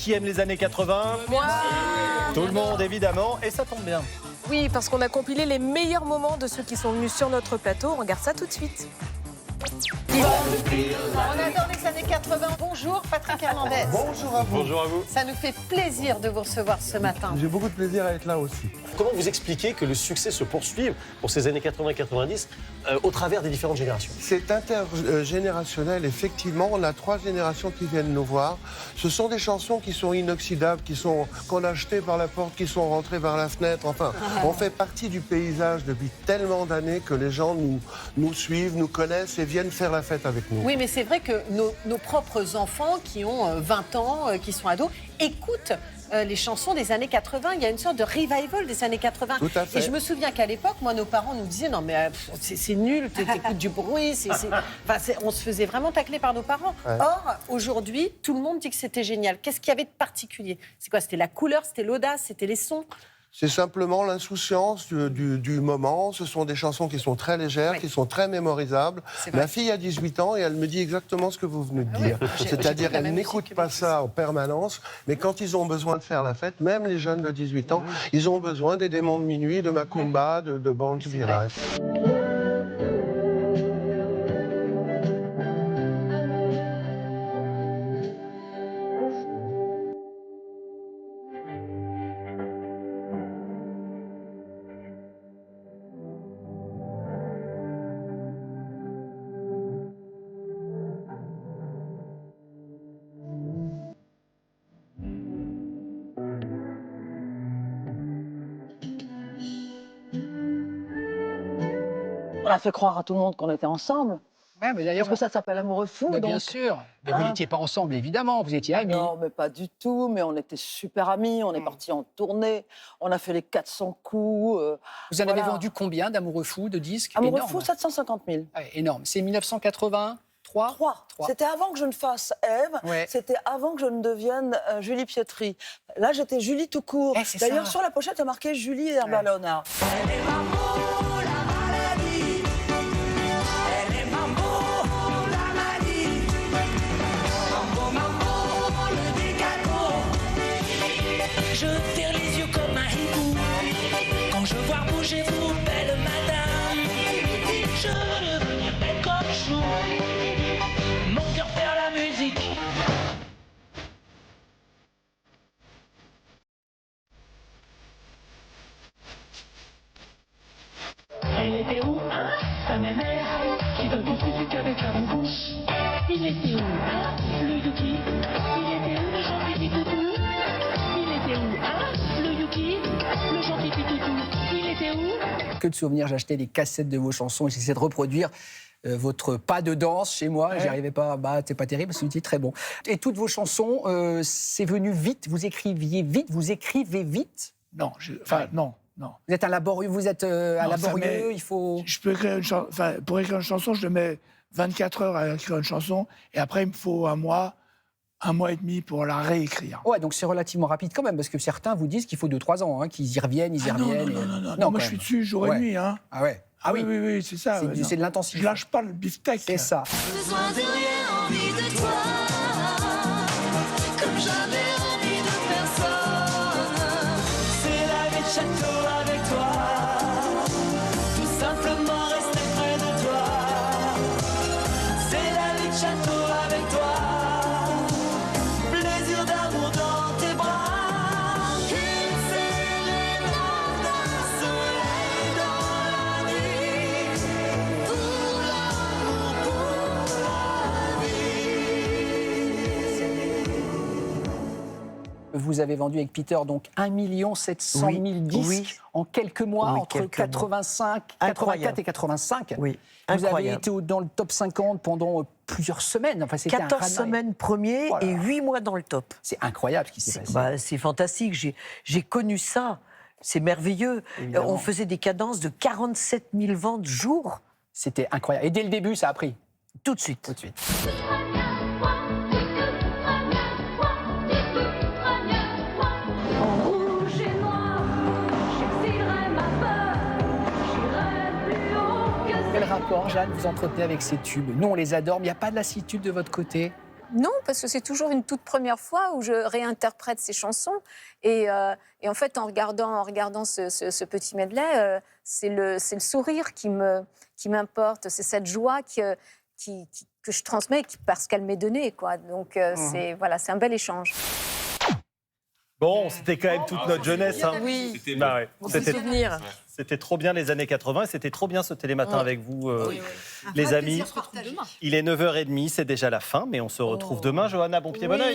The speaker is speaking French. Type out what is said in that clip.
qui aime les années 80? Moi. Tout le monde, évidemment, et ça tombe bien. Oui, parce qu'on a compilé les meilleurs moments de ceux qui sont venus sur notre plateau. On regarde ça tout de suite. On adore les années 80. Bonjour Patrick Hernandez. Bonjour à vous. Bonjour à vous. Ça nous fait plaisir de vous recevoir ce matin. J'ai beaucoup de plaisir à être là aussi. Comment vous expliquez que le succès se poursuive pour ces années 80-90 au travers des différentes générations? C'est intergénérationnel, effectivement. On a 3 générations qui viennent nous voir. Ce sont des chansons qui sont inoxydables, qu'on a achetées par la porte, qui sont rentrées par la fenêtre. Enfin, on fait partie du paysage depuis tellement d'années que les gens nous suivent, nous connaissent et viennent faire la fête avec nous. Oui, mais c'est vrai que nos propres enfants qui ont 20 ans, qui sont ados, écoutent les chansons des années 80. Il y a une sorte de revival des années 80. Tout à fait. Et je me souviens qu'à l'époque, moi, nos parents nous disaient « Non, mais c'est nul, t'écoutes du bruit. » On se faisait vraiment tacler par nos parents. Ouais. Or, aujourd'hui, tout le monde dit que c'était génial. Qu'est-ce qu'il y avait de particulier? C'est quoi? C'était la couleur, c'était l'audace, c'était les sons? C'est simplement l'insouciance du moment. Ce sont des chansons qui sont très légères, Oui. qui sont très mémorisables. C'est vrai. Ma fille a 18 ans et elle me dit exactement ce que vous venez de dire. C'est-à-dire la elle même n'écoute musique pas que ça en permanence, mais quand ils ont besoin de faire la fête, même les jeunes de 18 ans, ils ont besoin des démons de minuit, de Macumba, de Banque Virage. On a fait croire à tout le monde qu'on était ensemble. Ouais, mais d'ailleurs, Parce que ça s'appelle Amoureux fou. mais donc. bien sûr. Mais vous Hein? n'étiez pas ensemble, évidemment. Vous étiez amis. Non, mais pas du tout. Mais on était super amis. On est partis en tournée. On a fait les 400 coups. Vous en avez voilà. vendu combien d'Amoureux fou, de disques? Amoureux Énorme. fou, 750 000. Ouais, énorme. C'est 1983. 3. C'était avant que je ne fasse Ève. Ouais. C'était avant que je ne devienne Julie Pietri. Là, j'étais Julie tout court. C'est D'ailleurs, ça. sur la pochette, il y a marqué Julie Herbalonar. Je tire les yeux comme un hibou quand je vois bouger vous, belle madame. Je veux devenir belle comme chou. Mon cœur perd la musique. Elle était où, hein, sa mémère qui donne du sucre avec la bouche. Il était où, hein, le Yuki? Il était où, le gentil pitoutou? Il était où, hein, le Yuki? Le gentil pitoutou? Il était où? Que de souvenirs. J'achetais des cassettes de vos chansons et j'essayais de reproduire votre pas de danse chez moi. J'y arrivais pas. Bah, c'est pas terrible, c'était très bon. Et toutes vos chansons, c'est venu vite. Vous écriviez vite. Vous écrivez vite. Non, non. Vous êtes un laborieux. Vous êtes un Non, ça laborieux. met- Il faut. Je peux écrire pour écrire une chanson, je mets 24 heures à écrire une chanson, et après, il me faut un mois et demi pour la réécrire. Ouais, donc c'est relativement rapide quand même, parce que certains vous disent qu'il faut 2-3 ans, hein, qu'ils y reviennent, ils y Ah non, reviennent. non, quand moi je suis même. dessus jour Ouais. et nuit. Hein. Ah ouais. Ah oui, c'est ça. C'est ouais, du- non. c'est de l'intensité. Je lâche pas le beefsteak. C'est ça. Besoin de rien, envie de toi, comme jamais envie de personne. C'est la vie de château avec toi, tout simplement rester près de toi. C'est la vie de château avec toi, plaisir d'amour dans tes bras. Une sérénade, un soleil dans la nuit, pour l'amour, pour la vie. Vous avez vendu avec Peter donc 1 700 000 disques oui. en quelques mois, Oui, entre quelques mois. 84 Incroyable. et 85. Oui, Vous avez incroyable. été dans le top 50 pendant plusieurs semaines. Enfin, c'était 14 un raz-de-marée. semaines premier Voilà. et 8 mois dans le top. C'est incroyable ce qui s'est passé. C'est fantastique. J'ai connu ça. C'est merveilleux. Évidemment. On faisait des cadences de 47 000 ventes jour, C'était incroyable. Et dès le début, ça a pris. tout de suite. Tout de suite. En rouge et noir, j'exilerai ma peur, j'irai plus haut que Quel rapport, Jeanne, vous entretenez avec ces tubes? Nous, on les adore, mais il n'y a pas de lassitude de votre côté? Non, parce que c'est toujours une toute première fois où je réinterprète ces chansons. Et en fait, en regardant ce petit medley, c'est le sourire qui m'importe, c'est cette joie que je transmets parce qu'elle m'est donnée, quoi. Donc, c'est un bel échange. Bon, c'était quand même toute notre jeunesse. Hein. Oui, Bah ouais. on se souvenir. C'était trop bien les années 80 et c'était trop bien ce télématin avec vous, les amis. Il est 9h30, c'est déjà la fin, mais on se retrouve demain. Johanna, bon pied, bon oeil.